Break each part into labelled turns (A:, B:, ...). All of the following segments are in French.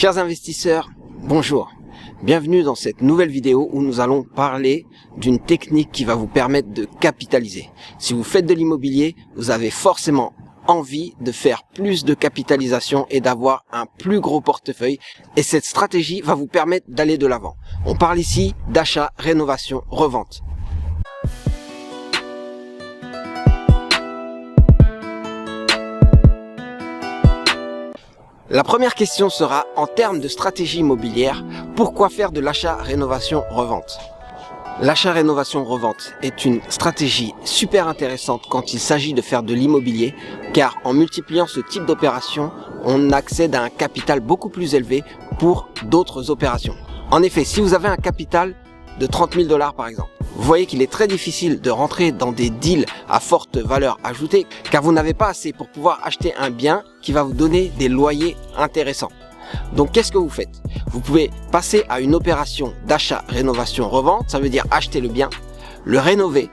A: Chers investisseurs, bonjour. Bienvenue dans cette nouvelle vidéo où nous allons parler d'une technique qui va vous permettre de capitaliser. Si vous faites de l'immobilier, vous avez forcément envie de faire plus de capitalisation et d'avoir un plus gros portefeuille. Et cette stratégie va vous permettre d'aller de l'avant. On parle ici d'achat, rénovation, revente. La première question sera, en termes de stratégie immobilière, pourquoi faire de l'achat, rénovation, revente? L'achat, rénovation, revente est une stratégie super intéressante quand il s'agit de faire de l'immobilier, car en multipliant ce type d'opération, on accède à un capital beaucoup plus élevé pour d'autres opérations. En effet, si vous avez un capital de 30 000 $ par exemple, vous voyez qu'il est très difficile de rentrer dans des deals à forte valeur ajoutée car vous n'avez pas assez pour pouvoir acheter un bien qui va vous donner des loyers intéressants. Donc qu'est-ce que vous faites? Vous pouvez passer à une opération d'achat, rénovation, revente, ça veut dire acheter le bien, le rénover,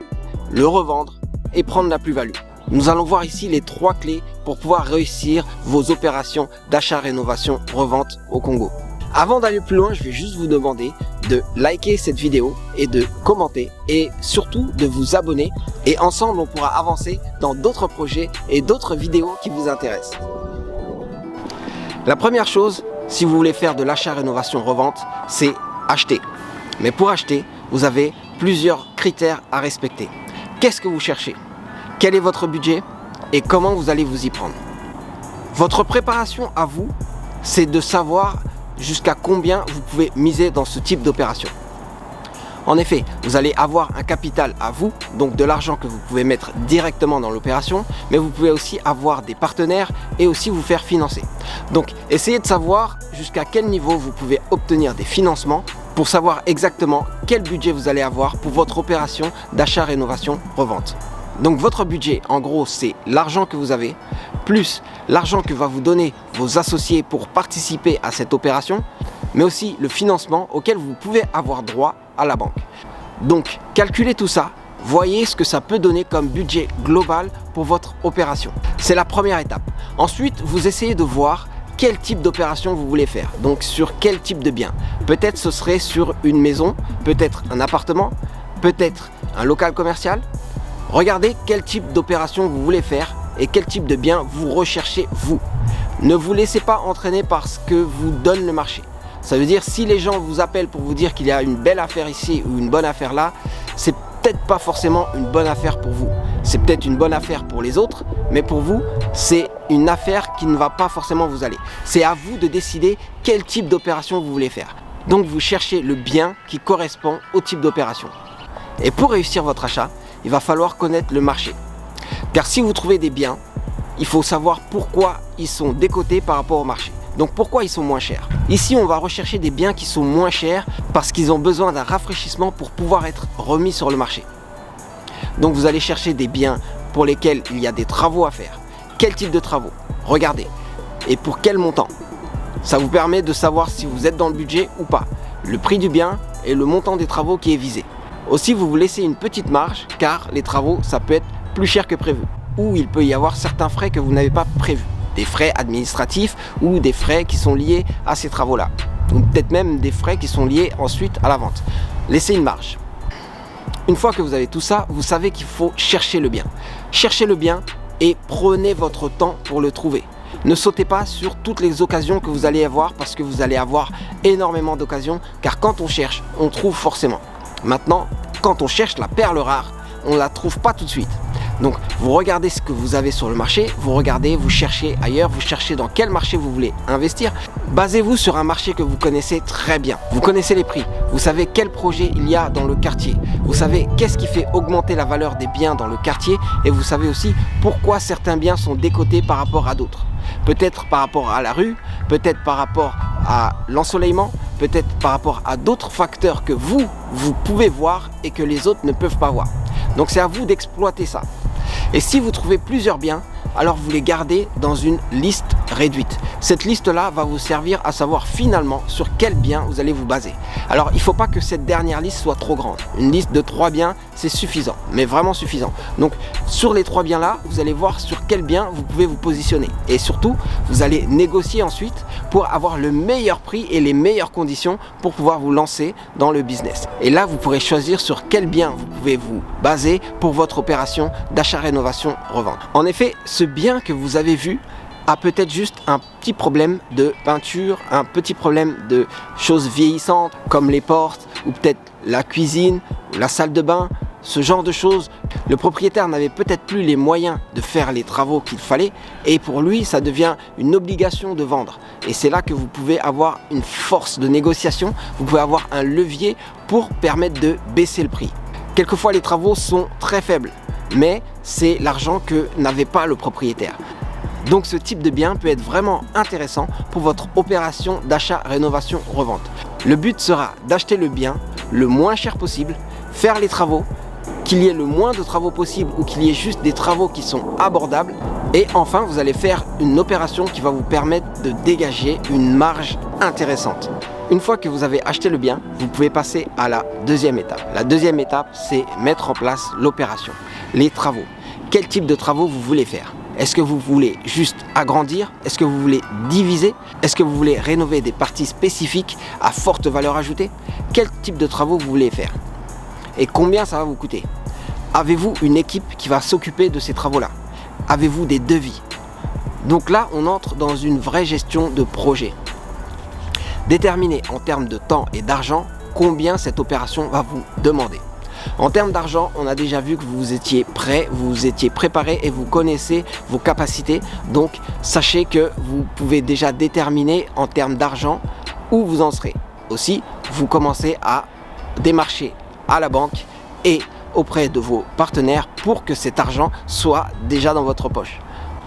A: le revendre et prendre la plus-value. Nous allons voir ici les 3 clés pour pouvoir réussir vos opérations d'achat, rénovation, revente au Congo. Avant d'aller plus loin, je vais juste vous demander de liker cette vidéo et de commenter et surtout de vous abonner et ensemble on pourra avancer dans d'autres projets et d'autres vidéos qui vous intéressent. La première chose, si vous voulez faire de l'achat, rénovation, revente, c'est acheter. Mais pour acheter, vous avez plusieurs critères à respecter. Qu'est-ce que vous cherchez? Quel est votre budget? Et comment vous allez vous y prendre? Votre préparation à vous, c'est de savoir jusqu'à combien vous pouvez miser dans ce type d'opération. En effet, vous allez avoir un capital à vous, donc de l'argent que vous pouvez mettre directement dans l'opération, mais vous pouvez aussi avoir des partenaires et aussi vous faire financer. Donc, essayez de savoir jusqu'à quel niveau vous pouvez obtenir des financements pour savoir exactement quel budget vous allez avoir pour votre opération d'achat, rénovation, revente. Donc votre budget, en gros, c'est l'argent que vous avez, plus l'argent que va vous donner vos associés pour participer à cette opération, mais aussi le financement auquel vous pouvez avoir droit à la banque. Donc, calculez tout ça, voyez ce que ça peut donner comme budget global pour votre opération. C'est la première étape. Ensuite, vous essayez de voir quel type d'opération vous voulez faire, donc sur quel type de bien. Peut-être ce serait sur une maison, peut-être un appartement, peut-être un local commercial. Regardez quel type d'opération vous voulez faire et quel type de bien vous recherchez vous. Ne vous laissez pas entraîner par ce que vous donne le marché. Ça veut dire si les gens vous appellent pour vous dire qu'il y a une belle affaire ici ou une bonne affaire là, c'est peut-être pas forcément une bonne affaire pour vous. C'est peut-être une bonne affaire pour les autres, mais pour vous, c'est une affaire qui ne va pas forcément vous aller. C'est à vous de décider quel type d'opération vous voulez faire. Donc vous cherchez le bien qui correspond au type d'opération. Et pour réussir votre achat, il va falloir connaître le marché. Car si vous trouvez des biens, il faut savoir pourquoi ils sont décotés par rapport au marché. Donc pourquoi ils sont moins chers. Ici, on va rechercher des biens qui sont moins chers parce qu'ils ont besoin d'un rafraîchissement pour pouvoir être remis sur le marché. Donc vous allez chercher des biens pour lesquels il y a des travaux à faire. Quel type de travaux? Regardez. Et pour quel montant? Ça vous permet de savoir si vous êtes dans le budget ou pas. Le prix du bien et le montant des travaux qui est visé. Aussi, vous vous laissez une petite marge car les travaux, ça peut être plus cher que prévu. Ou il peut y avoir certains frais que vous n'avez pas prévus. Des frais administratifs ou des frais qui sont liés à ces travaux-là. Ou peut-être même des frais qui sont liés ensuite à la vente. Laissez une marge. Une fois que vous avez tout ça, vous savez qu'il faut chercher le bien. Cherchez le bien et prenez votre temps pour le trouver. Ne sautez pas sur toutes les occasions que vous allez avoir parce que vous allez avoir énormément d'occasions car quand on cherche, on trouve forcément. Maintenant, quand on cherche la perle rare, on ne la trouve pas tout de suite. Donc, vous regardez ce que vous avez sur le marché, vous regardez, vous cherchez ailleurs, vous cherchez dans quel marché vous voulez investir. Basez-vous sur un marché que vous connaissez très bien. Vous connaissez les prix, vous savez quel projet il y a dans le quartier. Vous savez qu'est-ce qui fait augmenter la valeur des biens dans le quartier et vous savez aussi pourquoi certains biens sont décotés par rapport à d'autres. Peut-être par rapport à la rue, peut-être par rapport à l'ensoleillement, peut-être par rapport à d'autres facteurs que vous pouvez voir et que les autres ne peuvent pas voir. Donc c'est à vous d'exploiter ça. Et si vous trouvez plusieurs biens, alors vous les gardez dans une liste réduite. Cette liste-là va vous servir à savoir finalement sur quel bien vous allez vous baser. Alors il ne faut pas que cette dernière liste soit trop grande. Une liste de 3 biens, c'est suffisant, mais vraiment suffisant. Donc sur les 3 biens-là, vous allez voir sur quel bien vous pouvez vous positionner. Et surtout, vous allez négocier ensuite pour avoir le meilleur prix et les meilleures conditions pour pouvoir vous lancer dans le business. Et là, vous pourrez choisir sur quel bien vous pouvez vous baser pour votre opération d'achat, rénovation, revente. En effet, ce bien que vous avez vu a peut-être juste un petit problème de peinture, un petit problème de choses vieillissantes comme les portes ou peut-être la cuisine ou la salle de bain, ce genre de choses. Le propriétaire n'avait peut-être plus les moyens de faire les travaux qu'il fallait et pour lui ça devient une obligation de vendre. Et c'est là que vous pouvez avoir une force de négociation, vous pouvez avoir un levier pour permettre de baisser le prix. Quelquefois les travaux sont très faibles, mais c'est l'argent que n'avait pas le propriétaire. Donc ce type de bien peut être vraiment intéressant pour votre opération d'achat, rénovation, revente. Le but sera d'acheter le bien le moins cher possible, faire les travaux, qu'il y ait le moins de travaux possible ou qu'il y ait juste des travaux qui sont abordables. Et enfin, vous allez faire une opération qui va vous permettre de dégager une marge intéressante. Une fois que vous avez acheté le bien, vous pouvez passer à la deuxième étape. La deuxième étape, c'est mettre en place l'opération, les travaux. Quel type de travaux vous voulez faire ? Est-ce que vous voulez juste agrandir? Est-ce que vous voulez diviser? Est-ce que vous voulez rénover des parties spécifiques à forte valeur ajoutée? Quel type de travaux vous voulez faire? Et combien ça va vous coûter? Avez-vous une équipe qui va s'occuper de ces travaux-là? Avez-vous des devis? Donc là, on entre dans une vraie gestion de projet. Déterminez en termes de temps et d'argent combien cette opération va vous demander. En termes d'argent, on a déjà vu que vous étiez prêt, vous étiez préparé et vous connaissez vos capacités. Donc, sachez que vous pouvez déjà déterminer en termes d'argent où vous en serez. Aussi, vous commencez à démarcher à la banque et auprès de vos partenaires pour que cet argent soit déjà dans votre poche.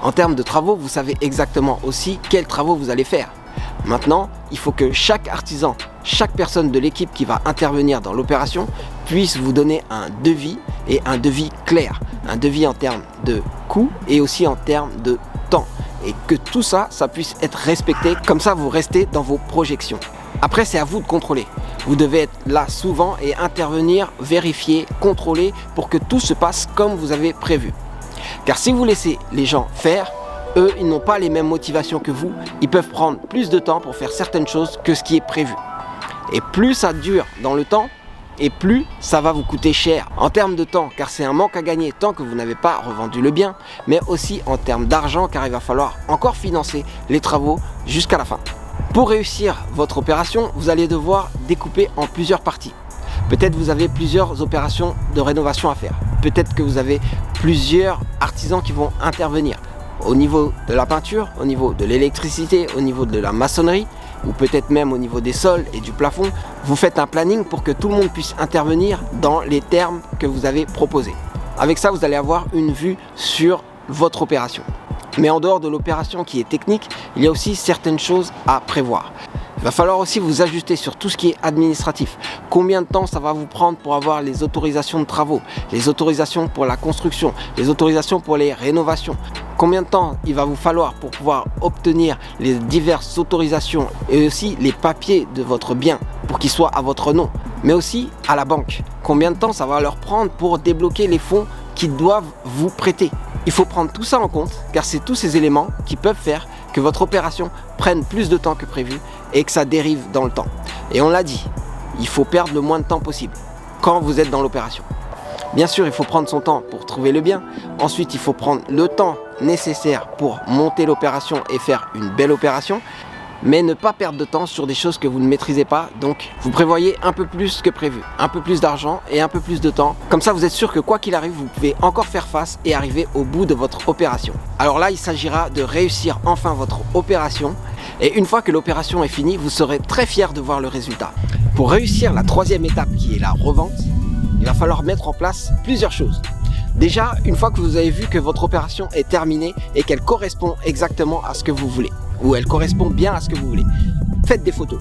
A: En termes de travaux, vous savez exactement aussi quels travaux vous allez faire. Maintenant, il faut que chaque artisan, chaque personne de l'équipe qui va intervenir dans l'opération puisse vous donner un devis et un devis clair. Un devis en termes de coût et aussi en termes de temps. Et que tout ça, ça puisse être respecté. Comme ça, vous restez dans vos projections. Après, c'est à vous de contrôler. Vous devez être là souvent et intervenir, vérifier, contrôler pour que tout se passe comme vous avez prévu. Car si vous laissez les gens faire, eux, ils n'ont pas les mêmes motivations que vous. Ils peuvent prendre plus de temps pour faire certaines choses que ce qui est prévu. Et plus ça dure dans le temps, et plus ça va vous coûter cher en termes de temps, car c'est un manque à gagner tant que vous n'avez pas revendu le bien, mais aussi en termes d'argent, car il va falloir encore financer les travaux jusqu'à la fin. Pour réussir votre opération, vous allez devoir découper en plusieurs parties. Peut-être vous avez plusieurs opérations de rénovation à faire. Peut-être que vous avez plusieurs artisans qui vont intervenir. Au niveau de la peinture, au niveau de l'électricité, au niveau de la maçonnerie, ou peut-être même au niveau des sols et du plafond, vous faites un planning pour que tout le monde puisse intervenir dans les termes que vous avez proposés. Avec ça, vous allez avoir une vue sur votre opération. Mais en dehors de l'opération qui est technique, il y a aussi certaines choses à prévoir. Il va falloir aussi vous ajuster sur tout ce qui est administratif. Combien de temps ça va vous prendre pour avoir les autorisations de travaux, les autorisations pour la construction, les autorisations pour les rénovations. Combien de temps il va vous falloir pour pouvoir obtenir les diverses autorisations et aussi les papiers de votre bien pour qu'ils soient à votre nom. Mais aussi à la banque. Combien de temps ça va leur prendre pour débloquer les fonds qu'ils doivent vous prêter. Il faut prendre tout ça en compte car c'est tous ces éléments qui peuvent faire que votre opération prenne plus de temps que prévu et que ça dérive dans le temps. Et on l'a dit, il faut perdre le moins de temps possible quand vous êtes dans l'opération. Bien sûr, il faut prendre son temps pour trouver le bien. Ensuite, il faut prendre le temps nécessaire pour monter l'opération et faire une belle opération. Mais ne pas perdre de temps sur des choses que vous ne maîtrisez pas. Donc, vous prévoyez un peu plus que prévu. Un peu plus d'argent et un peu plus de temps. Comme ça, vous êtes sûr que quoi qu'il arrive, vous pouvez encore faire face et arriver au bout de votre opération. Alors là, il s'agira de réussir enfin votre opération. Et une fois que l'opération est finie, vous serez très fiers de voir le résultat. Pour réussir la troisième étape qui est la revente, il va falloir mettre en place plusieurs choses. Déjà, une fois que vous avez vu que votre opération est terminée et qu'elle correspond exactement à ce que vous voulez, ou elle correspond bien à ce que vous voulez, faites des photos.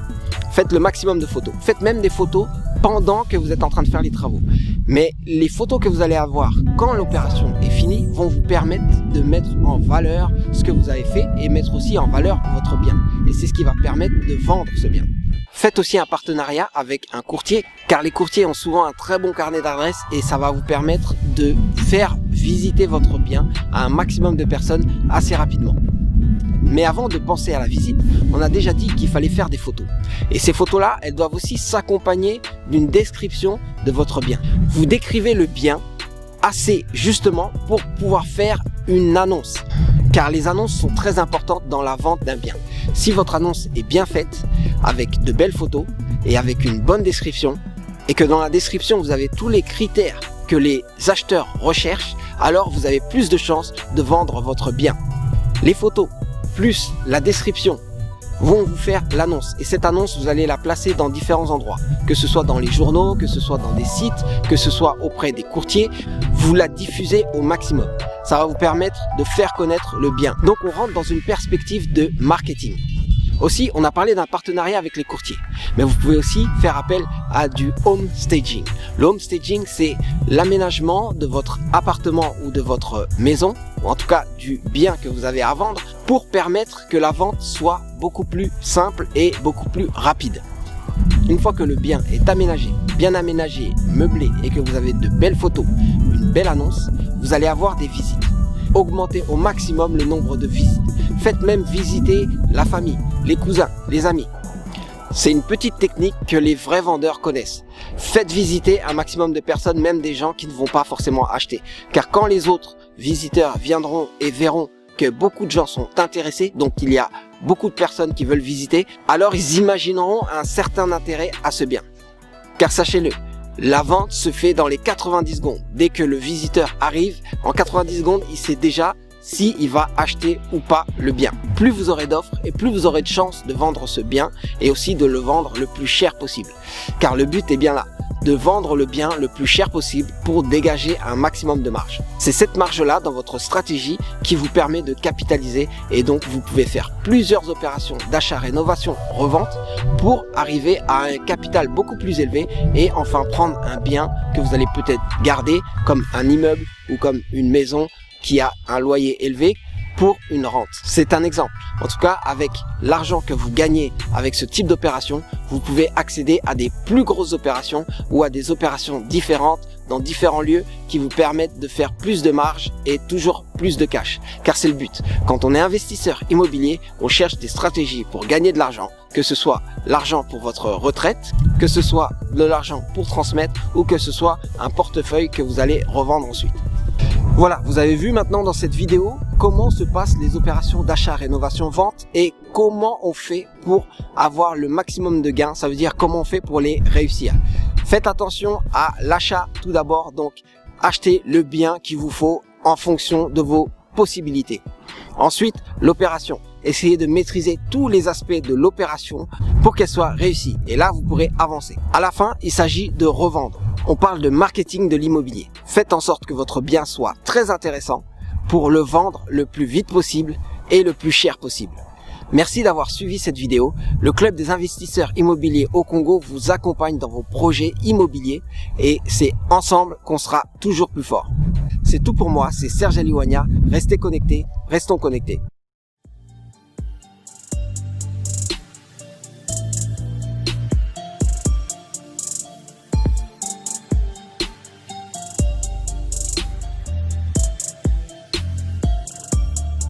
A: Faites le maximum de photos. Faites même des photos pendant que vous êtes en train de faire les travaux. Mais les photos que vous allez avoir quand l'opération est finie vont vous permettre de mettre en valeur ce que vous avez fait et mettre aussi en valeur votre bien. Et c'est ce qui va permettre de vendre ce bien. Faites aussi un partenariat avec un courtier, car les courtiers ont souvent un très bon carnet d'adresses et ça va vous permettre de faire visiter votre bien à un maximum de personnes assez rapidement. Mais avant de penser à la visite, on a déjà dit qu'il fallait faire des photos. Et ces photos-là, elles doivent aussi s'accompagner d'une description de votre bien. Vous décrivez le bien assez justement pour pouvoir faire une annonce. Car les annonces sont très importantes dans la vente d'un bien. Si votre annonce est bien faite, avec de belles photos et avec une bonne description, et que dans la description vous avez tous les critères que les acheteurs recherchent, alors vous avez plus de chances de vendre votre bien. Les photos plus la description vont vous faire l'annonce. Et cette annonce, vous allez la placer dans différents endroits. Que ce soit dans les journaux, que ce soit dans des sites, que ce soit auprès des courtiers. Vous la diffusez au maximum. Ça va vous permettre de faire connaître le bien. Donc on rentre dans une perspective de marketing. Aussi, on a parlé d'un partenariat avec les courtiers. Mais vous pouvez aussi faire appel à du home staging. Le home staging, c'est l'aménagement de votre appartement ou de votre maison, ou en tout cas du bien que vous avez à vendre, pour permettre que la vente soit beaucoup plus simple et beaucoup plus rapide. Une fois que le bien est aménagé, bien aménagé, meublé et que vous avez de belles photos, une belle annonce, vous allez avoir des visites. Augmentez au maximum le nombre de visites. Faites même visiter la famille, les cousins, les amis. C'est une petite technique que les vrais vendeurs connaissent. Faites visiter un maximum de personnes, même des gens qui ne vont pas forcément acheter. Car quand les autres visiteurs viendront et verront que beaucoup de gens sont intéressés, donc il y a beaucoup de personnes qui veulent visiter, alors ils imagineront un certain intérêt à ce bien. Car sachez-le, la vente se fait dans les 90 secondes. Dès que le visiteur arrive, en 90 secondes, il sait déjà s'il va acheter ou pas le bien. Plus vous aurez d'offres et plus vous aurez de chances de vendre ce bien et aussi de le vendre le plus cher possible. Car le but est bien là, de vendre le bien le plus cher possible pour dégager un maximum de marge. C'est cette marge-là dans votre stratégie qui vous permet de capitaliser et donc vous pouvez faire plusieurs opérations d'achat, rénovation, revente pour arriver à un capital beaucoup plus élevé et enfin prendre un bien que vous allez peut-être garder comme un immeuble ou comme une maison qui a un loyer élevé pour une rente. C'est un exemple. En tout cas, avec l'argent que vous gagnez avec ce type d'opération, vous pouvez accéder à des plus grosses opérations ou à des opérations différentes dans différents lieux qui vous permettent de faire plus de marge et toujours plus de cash. Car c'est le but. Quand on est investisseur immobilier, on cherche des stratégies pour gagner de l'argent, que ce soit l'argent pour votre retraite, que ce soit de l'argent pour transmettre ou que ce soit un portefeuille que vous allez revendre ensuite. Voilà, vous avez vu maintenant dans cette vidéo comment se passent les opérations d'achat, rénovation, vente et comment on fait pour avoir le maximum de gains. Ça veut dire comment on fait pour les réussir. Faites attention à l'achat tout d'abord, donc achetez le bien qu'il vous faut en fonction de vos possibilités. Ensuite, l'opération. Essayez de maîtriser tous les aspects de l'opération pour qu'elle soit réussie. Et là, vous pourrez avancer. À la fin, il s'agit de revendre. On parle de marketing de l'immobilier. Faites en sorte que votre bien soit très intéressant pour le vendre le plus vite possible et le plus cher possible. Merci d'avoir suivi cette vidéo. Le Club des investisseurs immobiliers au Congo vous accompagne dans vos projets immobiliers et c'est ensemble qu'on sera toujours plus fort. C'est tout pour moi, c'est Serge Aliwania. Restez connectés, restons connectés.